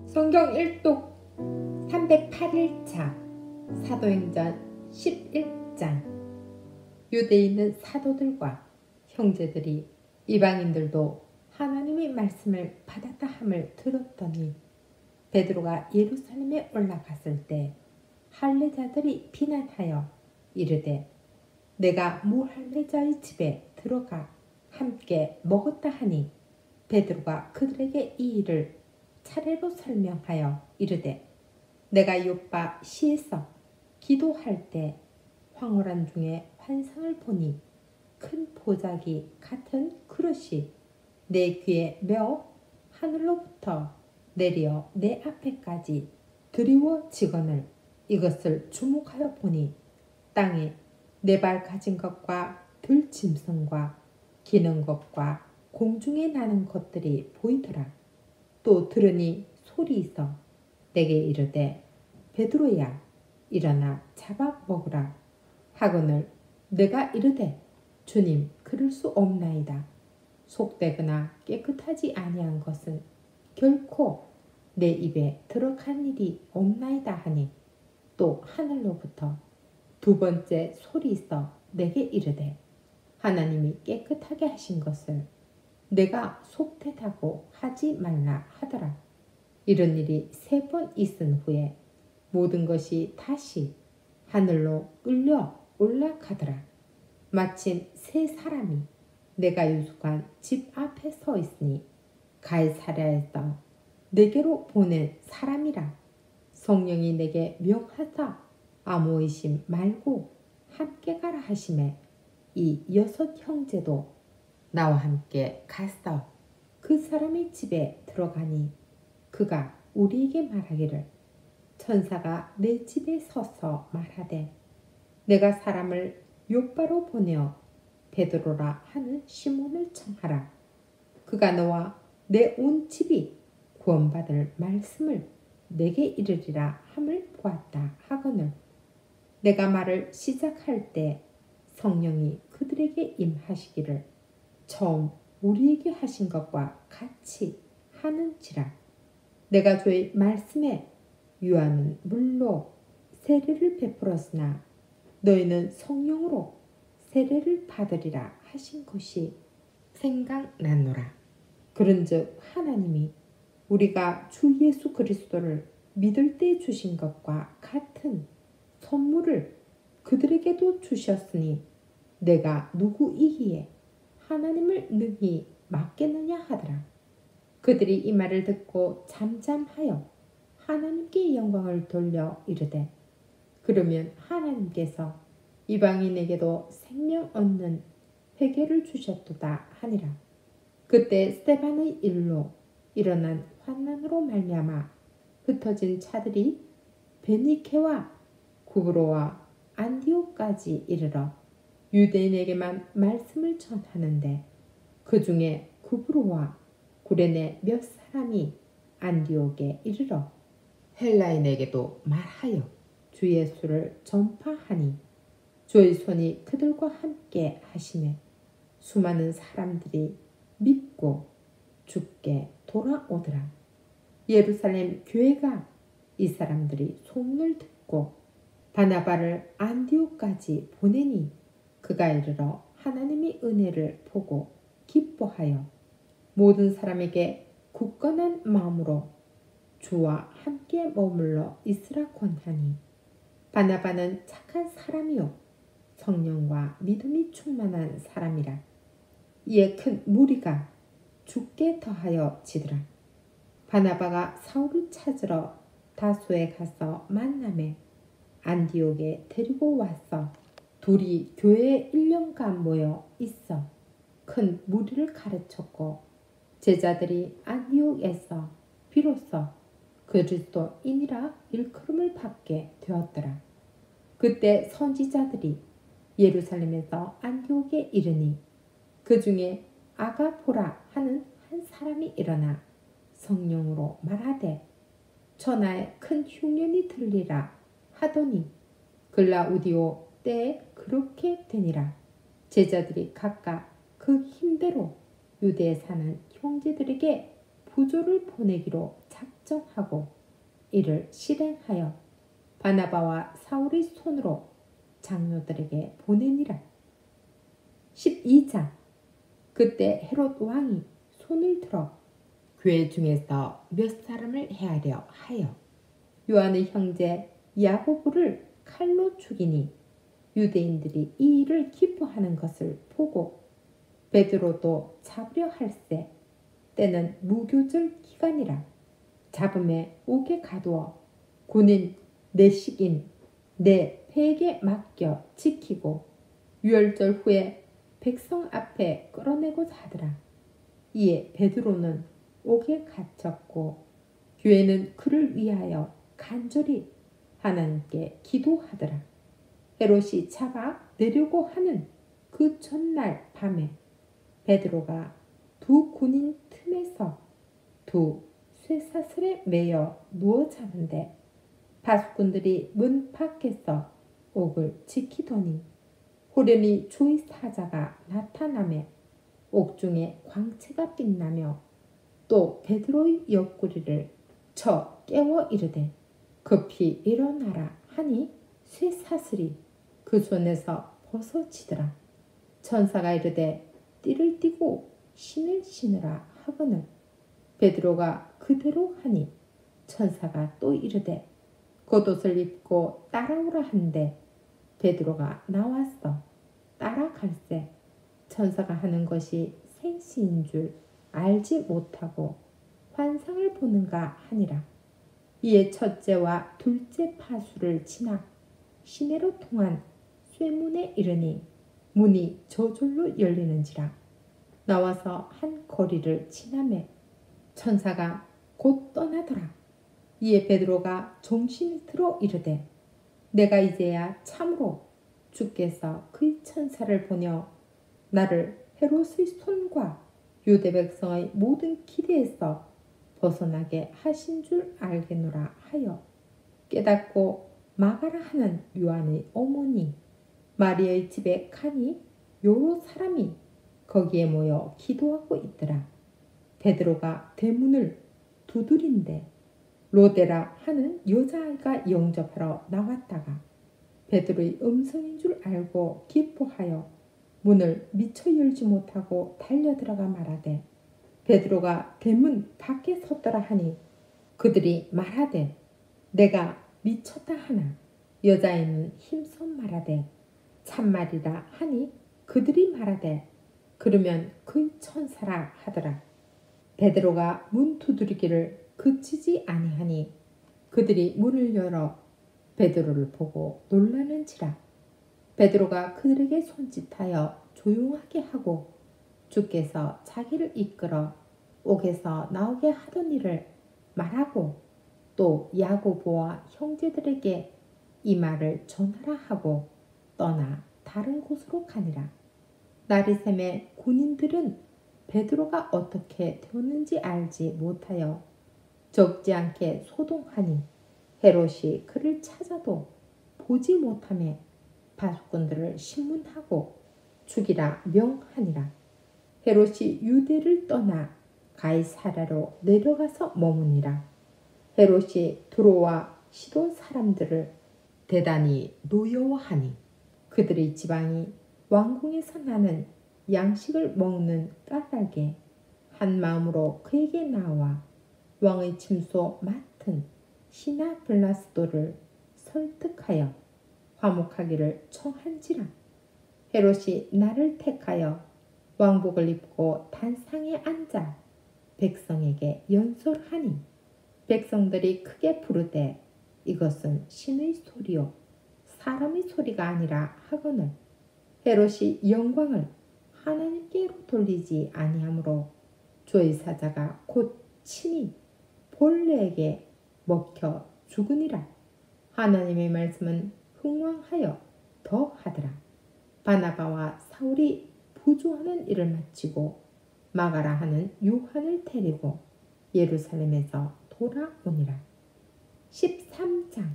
성경 1독 308일차 사도행전 11장. 유대에 있는 사도들과 형제들이 이방인들도 하나님의 말씀을 받았다 함을 들었더니 베드로가 예루살렘에 올라갔을 때 할례자들이 비난하여 이르되 내가 무할례자의 집에 들어가 함께 먹었다 하니 베드로가 그들에게 이 일을 차례로 설명하여 이르되 내가 요빠 시에서 기도할 때 황홀한 중에 환상을 보니 큰 보자기 같은 그릇이 내 귀에 메어 하늘로부터 내려 내 앞에까지 드리워지거늘 이것을 주목하여 보니 땅에 네 발 가진 것과 들짐승과 기는 것과 공중에 나는 것들이 보이더라. 또 들으니 소리 있어 내게 이르되 베드로야 일어나 잡아 먹으라 하거늘 내가 이르되 주님 그럴 수 없나이다. 속되거나 깨끗하지 아니한 것은 결코 내 입에 들어간 일이 없나이다 하니 또 하늘로부터 두 번째 소리 있어 내게 이르되 하나님이 깨끗하게 하신 것을 내가 속되다고 하지 말라 하더라. 이런 일이 3번 있은 후에 모든 것이 다시 하늘로 끌려 올라가더라. 마침 3사람이 내가 유숙한 집 앞에 서 있으니 가이사랴에서 내게로 보낸 사람이라. 성령이 내게 명하사 아무 의심 말고 함께 가라 하시매 이 6 형제도 나와 함께 가서 그 사람의 집에 들어가니 그가 우리에게 말하기를 천사가 내 집에 서서 말하되 내가 사람을 요빠로 보내어 베드로라 하는 시몬을 청하라. 그가 너와 내 온 집이 구원받을 말씀을 내게 이르리라 함을 보았다 하거늘 내가 말을 시작할 때 성령이 그들에게 임하시기를 처음 우리에게 하신 것과 같이 하는지라. 내가 주의 말씀에 유하는 물로 세례를 베풀었으나 너희는 성령으로 세례를 받으리라 하신 것이 생각나노라. 그런즉 하나님이 우리가 주 예수 그리스도를 믿을 때 주신 것과 같은 선물을 그들에게도 주셨으니 내가 누구이기에 하나님을 능히 맡겠느냐 하더라. 그들이 이 말을 듣고 잠잠하여 하나님께 영광을 돌려 이르되 그러면 하나님께서 이방인에게도 생명 얻는 회개를 주셨도다 하니라. 그때 스데반의 일로 일어난 환난으로 말미암아 흩어진 차들이 베니케와 구브로와 안디옥까지 이르러 유대인에게만 말씀을 전하는데 그 중에 구브로와 구레네 몇 사람이 안디옥에 이르러 헬라인에게도 말하여 주 예수를 전파하니 주의 손이 그들과 함께 하시매 수많은 사람들이 믿고 주께 돌아오더라. 예루살렘 교회가 이 사람들이 소문을 듣고 바나바를 안디옥까지 보내니 그가 이르러 하나님의 은혜를 보고 기뻐하여 모든 사람에게 굳건한 마음으로 주와 함께 머물러 있으라 권하니 바나바는 착한 사람이요 성령과 믿음이 충만한 사람이라. 이에 큰 무리가 주께 더하여 지더라. 바나바가 사울을 찾으러 다소에 가서 만나매 안디옥에 데리고 와서 둘이 교회에 1년간 모여 있어 큰 무리를 가르쳤고 제자들이 안디옥에서 비로소 그리스도인이라 일컬음을 받게 되었더라. 그때 선지자들이 예루살렘에서 안디옥에 이르니 그 중에 아가보라 하는 한 사람이 일어나 성령으로 말하되 천하에 큰 흉년이 들리라 하더니 글라우디오 때에 그렇게 되니라. 제자들이 각각 그 힘대로 유대에 사는 형제들에게 부조를 보내기로 작정하고 이를 실행하여 바나바와 사울의 손으로 장로들에게 보내니라. 12장. 그때 헤롯 왕이 손을 들어 교회 중에서 몇 사람을 헤아려 하여 요한의 형제 야고보를 칼로 죽이니 유대인들이 이 일을 기뻐하는 것을 보고 베드로도 잡으려 할세. 때는 무교절 기간이라. 잡음에 옥에 가두어 군인 내식인 내 패에게 맡겨 지키고 유월절 후에 백성 앞에 끌어내고자 하더라. 이에 베드로는 옥에 갇혔고 교회는 그를 위하여 간절히 하나님께 기도하더라. 헤롯이 잡아 내려고 하는 그 전날 밤에 베드로가 두 군인 틈에서 두 쇠사슬에 매여 누워 자는데 바수꾼들이 문 밖에서 옥을 지키더니 호련히 주의 사자가 나타나매 옥중에 광채가 빛나며 또 베드로의 옆구리를 쳐 깨워 이르되 급히 일어나라 하니 쇠사슬이 그 손에서 벗어지더라. 천사가 이르되 띠를 띠고 신을 신으라 하거늘 베드로가 그대로 하니 천사가 또 이르되 겉옷을 입고 따라오라 한데 베드로가 나왔어 따라갈세. 천사가 하는 것이 생시인 줄 알지 못하고 환상을 보는가 하니라. 이에 첫째와 둘째 파수를 지나 시내로 통한 쇠문에 이르니 문이 저절로 열리는지라. 나와서 한 거리를 지나매 천사가 곧 떠나더라. 이에 베드로가 정신이 들어 이르되 내가 이제야 참으로 주께서 그의 천사를 보내어 나를 헤롯의 손과 유대 백성의 모든 기대에서 벗어나게 하신 줄 알겠노라 하여 깨닫고 마가라 하는 요한의 어머니 마리아의 집에 가니 여러 사람이 거기에 모여 기도하고 있더라. 베드로가 대문을 두드린데 로데라 하는 여자아이가 영접하러 나왔다가 베드로의 음성인 줄 알고 기뻐하여 문을 미처 열지 못하고 달려들어가 말하되 베드로가 대문 밖에 섰더라 하니 그들이 말하되 내가 미쳤다 하나 여자애는 힘써 말하되 참말이라 하니 그들이 말하되 그러면 그의 천사라 하더라. 베드로가 문 두드리기를 그치지 아니하니 그들이 문을 열어 베드로를 보고 놀라는지라. 베드로가 그들에게 손짓하여 조용하게 하고 주께서 자기를 이끌어 옥에서 나오게 하던 일을 말하고 또 야고보와 형제들에게 이 말을 전하라 하고 떠나 다른 곳으로 가니라. 날이 새매 군인들은 베드로가 어떻게 되었는지 알지 못하여 적지 않게 소동하니 헤롯이 그를 찾아도 보지 못하매 바수꾼들을 신문하고 죽이라 명하니라. 헤롯이 유대를 떠나 가이사랴로 내려가서 머무니라. 헤롯이 두로와 시돈 사람들을 대단히 노여워하니 그들의 지방이 왕궁에서 나는 양식을 먹는 까닭에 한 마음으로 그에게 나와 왕의 침소 맡은 시나 블라스도를 설득하여 화목하기를 청한지라. 헤롯이 나를 택하여 왕복을 입고 단상에 앉아 백성에게 연설하니 백성들이 크게 부르되 이것은 신의 소리요 사람의 소리가 아니라 하거늘 헤롯이 영광을 하나님께로 돌리지 아니하므로 주의 사자가 곧 친히 본래에게 먹혀 죽으니라. 하나님의 말씀은 흥왕하여 더하더라. 바나바와 사울이 부조하는 일을 마치고 마가라 하는 요한을 데리고 예루살렘에서 돌아오니라. 13장.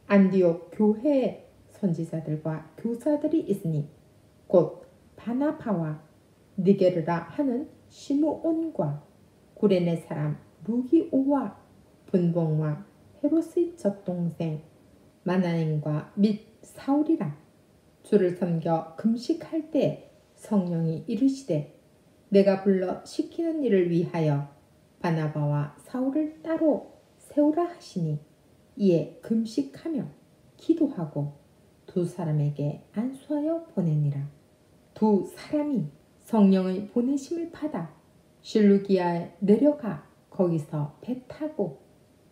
안디옥 교회에 선지자들과 교사들이 있으니 곧 바나바와 니게르라 하는 시므온과 구레네 사람 루기오와 분봉과 헤롯의 젖동생 마나님과 및 사울이라. 주를 섬겨 금식할 때 성령이 이르시되 내가 불러 시키는 일을 위하여 바나바와 사울을 따로 세우라 하시니 이에 금식하며 기도하고 두 사람에게 안수하여 보내니라. 두 사람이 성령의 보내심을 받아 실루기아에 내려가 거기서 배 타고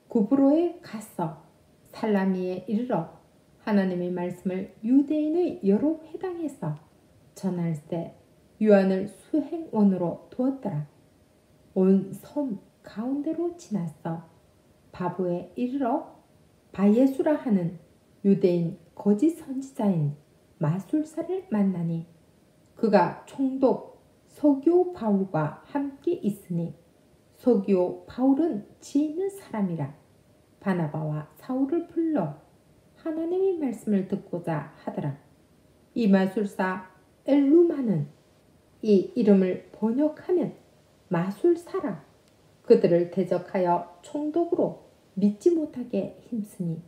구브로에 가서 살라미에 이르러 하나님의 말씀을 유대인의 여러 회당에서 전할 때 요한을 수행원으로 두었더라. 온 섬 가운데로 지나서 바보에 이르러 바예수라 하는 유대인 거짓 선지자인 마술사를 만나니 그가 총독 서기오 바울과 함께 있으니 서기오 바울은 지혜 있는 사람이라. 바나바와 사울을 불러 하나님의 말씀을 듣고자 하더라. 이 마술사 엘루마는 이 이름을 번역하면 마술사라. 그들을 대적하여 총독으로 믿지 못하게 힘쓰니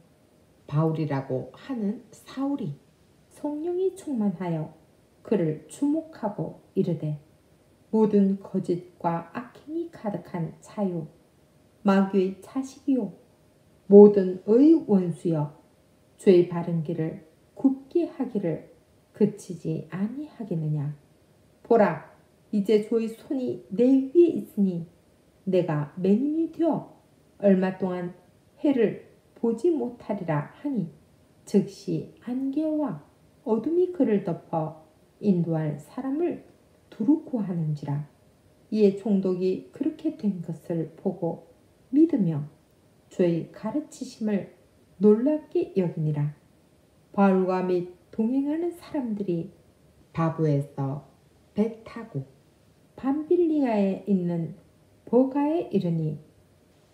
바울이라고 하는 사울이 성령이 충만하여 그를 주목하고 이르되 모든 거짓과 악행이 가득한 자요 마귀의 자식이요 모든 의 원수여 죄의 바른 길을 굽게 하기를 그치지 아니하겠느냐. 보라, 이제 주의 손이 내 위에 있으니 내가 맹인이 되어 얼마 동안 해를 보지 못하리라 하니 즉시 안개와 어둠이 그를 덮어 인도할 사람을 두루 구하는지라. 이에 총독이 그렇게 된 것을 보고 믿으며 주의 가르치심을 놀랍게 여기니라. 바울과 및 동행하는 사람들이 바브에서 배 타고 밤빌리아에 있는 버가에 이르니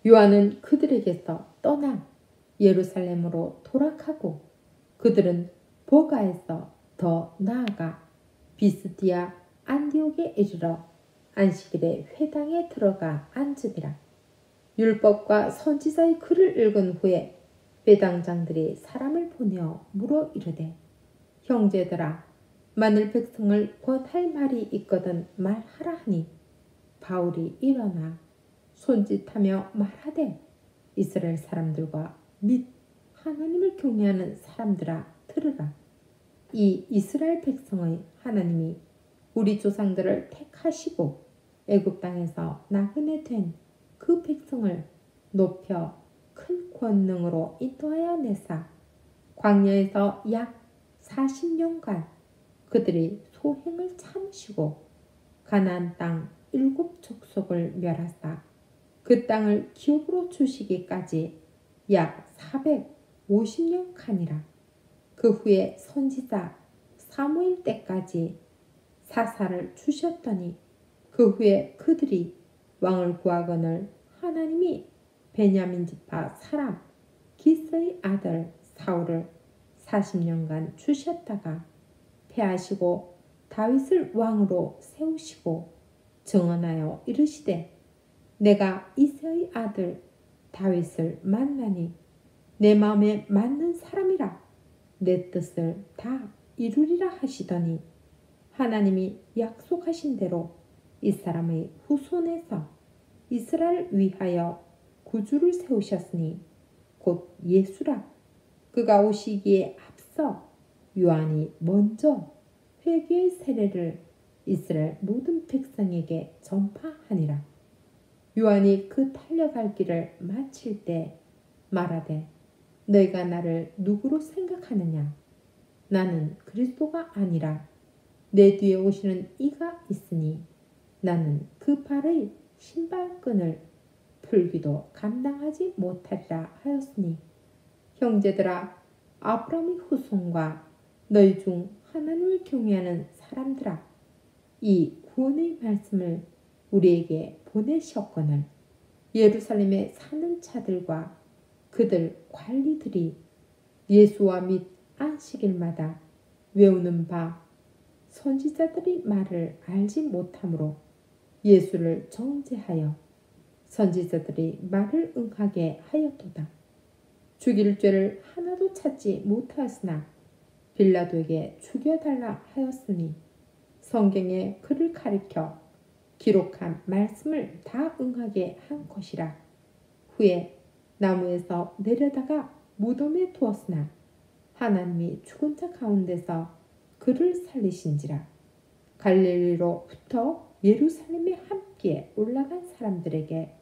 요한은 그들에게서 떠나 예루살렘으로 돌아가고 그들은 버가에서 더 나아가 비스디아 안디옥에 이르러 안식일에 회당에 들어가 앉으니라. 율법과 선지자의 글을 읽은 후에 회당장들이 사람을 보내어 물어 이르되 형제들아 만일 백성을 권할 말이 있거든 말하라 하니 바울이 일어나 손짓하며 말하되 이스라엘 사람들과 및 하나님을 경외하는 사람들아 들으라. 이 이스라엘 백성의 하나님이 우리 조상들을 택하시고 애굽 땅에서 나그네 된 그 백성을 높여 큰 권능으로 인도하여 내사 광야에서 약 40년간 그들이 소행을 참으시고 가나안 땅 7 족속을 멸하사 그 땅을 기업으로 주시기까지 약 450년간이라. 그 후에 선지자 사무엘 때까지 사사를 주셨더니 그 후에 그들이 왕을 구하거늘 하나님이 베냐민 지파 사람 기스의 아들 사울을 40년간 주셨다가 패하시고 다윗을 왕으로 세우시고 증언하여 이르시되 내가 이새의 아들 다윗을 만나니 내 마음에 맞는 사람이라 내 뜻을 다 이루리라 하시더니 하나님이 약속하신 대로 이 사람의 후손에서 이스라엘 위하여 구주를 세우셨으니 곧 예수라. 그가 오시기에 앞서 요한이 먼저 회개의 세례를 이스라엘 모든 백성에게 전파하니라. 요한이 그 달려갈 길을 마칠 때 말하되 너희가 나를 누구로 생각하느냐. 나는 그리스도가 아니라 내 뒤에 오시는 이가 있으니 나는 그 발의 신발끈을 풀기도 감당하지 못하리라 하였으니 형제들아 아브라함의 후손과 너희 중 하나님을 경외하는 사람들아 이 구원의 말씀을 우리에게 보내셨거늘 예루살렘에 사는 자들과 그들 관리들이 예수와 및 안식일마다 외우는 바 선지자들의 말을 알지 못하므로 예수를 정죄하여 선지자들이 말을 응하게 하였도다. 죽일 죄를 하나도 찾지 못하였으나 빌라도에게 죽여달라 하였으니 성경에 그를 가리켜 기록한 말씀을 다 응하게 한 것이라. 후에 나무에서 내려다가 무덤에 두었으나 하나님이 죽은 자 가운데서 그를 살리신지라. 갈릴리로부터 예루살렘에 함께 올라간 사람들에게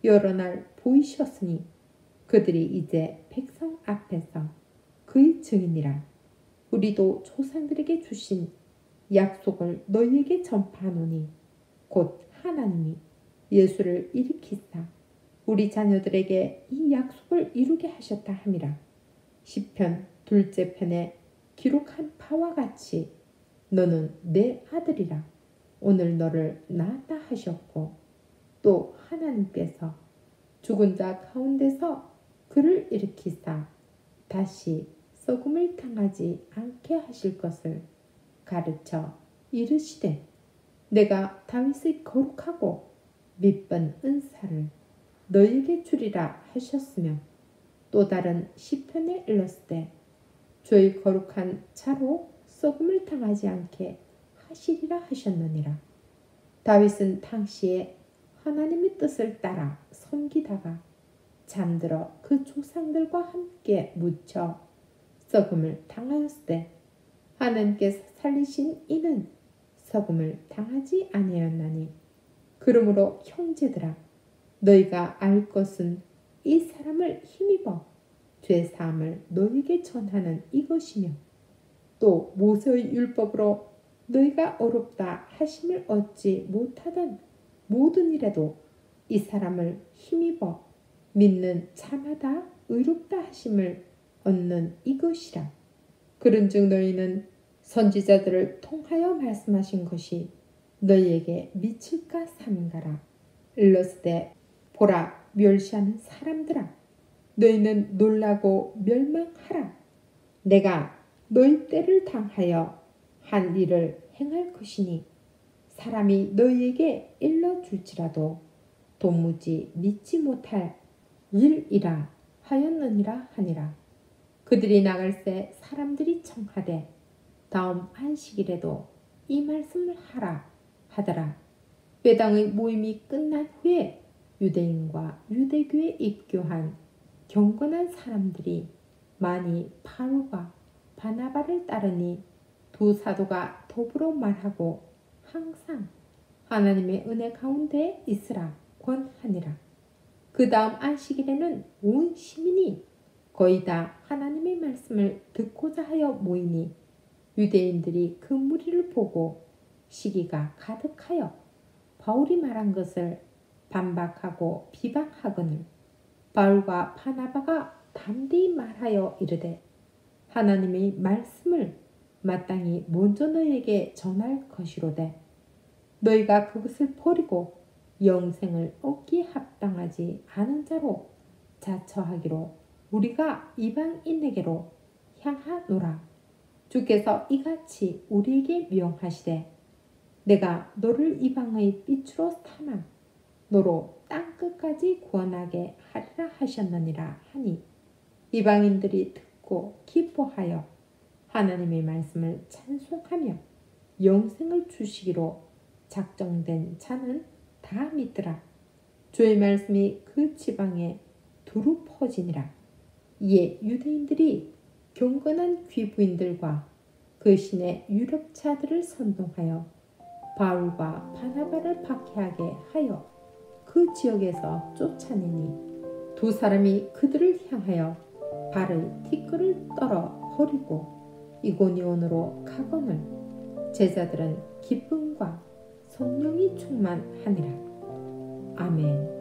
여러 날 보이셨으니 그들이 이제 백성 앞에서 그의 증인이라. 우리도 조상들에게 주신 약속을 너희에게 전파하노니 곧 하나님이 예수를 일으키사 우리 자녀들에게 이 약속을 이루게 하셨다 함이라. 시편 2째 편에 기록한 바와 같이 너는 내 아들이라 오늘 너를 낳았다 하셨고, 또 하나님께서 죽은 자 가운데서 그를 일으키사 다시 썩음을 당하지 않게 하실 것을 가르쳐 이르시되 내가 다윗의 거룩하고 믿번 은사를 너희에게 주리라 하셨으며, 또 다른 시편에 일렀을 주의 거룩한 자로 썩음을 당하지 않게 하시리라 하셨느니라. 다윗은 당시에 하나님의 뜻을 따라 섬기다가 잠들어 그 조상들과 함께 묻혀 썩음을 당하였을 때 하나님께서 살리신 이는 썩음을 당하지 아니하였나니, 그러므로 형제들아 너희가 알 것은 이 사람을 힘입어 죄사함을 너희에게 전하는 이것이며, 또 모세의 율법으로 너희가 어렵다 하심을 얻지 못하던 모든 일에도 이 사람을 힘입어 믿는 자마다 의롭다 하심을 얻는 이것이라. 그런즉 너희는 선지자들을 통하여 말씀하신 것이 너희에게 미칠까 삼가라. 일렀으되 보라, 멸시하는 사람들아 너희는 놀라고 멸망하라. 내가 너희 때를 당하여 한 일을 행할 것이니 사람이 너희에게 일러줄지라도 도무지 믿지 못할 일이라 하였느니라 하니라. 그들이 나갈새 사람들이 청하되 다음 안식일에도 이 말씀을 하라 하더라. 회당의 모임이 끝난 후에 유대인과 유대교에 입교한 경건한 사람들이 많이 바울과 바나바를 따르니 두 사도가 더불어 말하고 항상 하나님의 은혜 가운데 있으라 권하니라. 그 다음 안식일에는 온 시민이 거의 다 하나님의 말씀을 듣고자 하여 모이니 유대인들이 그 무리를 보고 시기가 가득하여 바울이 말한 것을 반박하고 비방하거늘 바울과 바나바가 담대히 말하여 이르되 하나님의 말씀을 마땅히 먼저 너희에게 전할 것이로되 너희가 그것을 버리고 영생을 얻기에 합당하지 않은 자로 자처하기로 우리가 이방인에게로 향하노라. 주께서 이같이 우리에게 명하시되 내가 너를 이방의 빛으로 삼아 너로 땅끝까지 구원하게 하리라 하셨느니라 하니, 이방인들이 듣고 기뻐하여 하나님의 말씀을 찬송하며 영생을 주시기로 작정된 자는 다 믿더라. 주의 말씀이 그 지방에 두루 퍼지니라. 이에 유대인들이 경건한 귀부인들과 그 신의 유력자들을 선동하여 바울과 바나바를 박해하게 하여 그 지역에서 쫓아내니 두 사람이 그들을 향하여 발의 티끌을 떨어 버리고 이고니온으로 가거늘 제자들은 기쁨과 성령이 충만하니라. 아멘.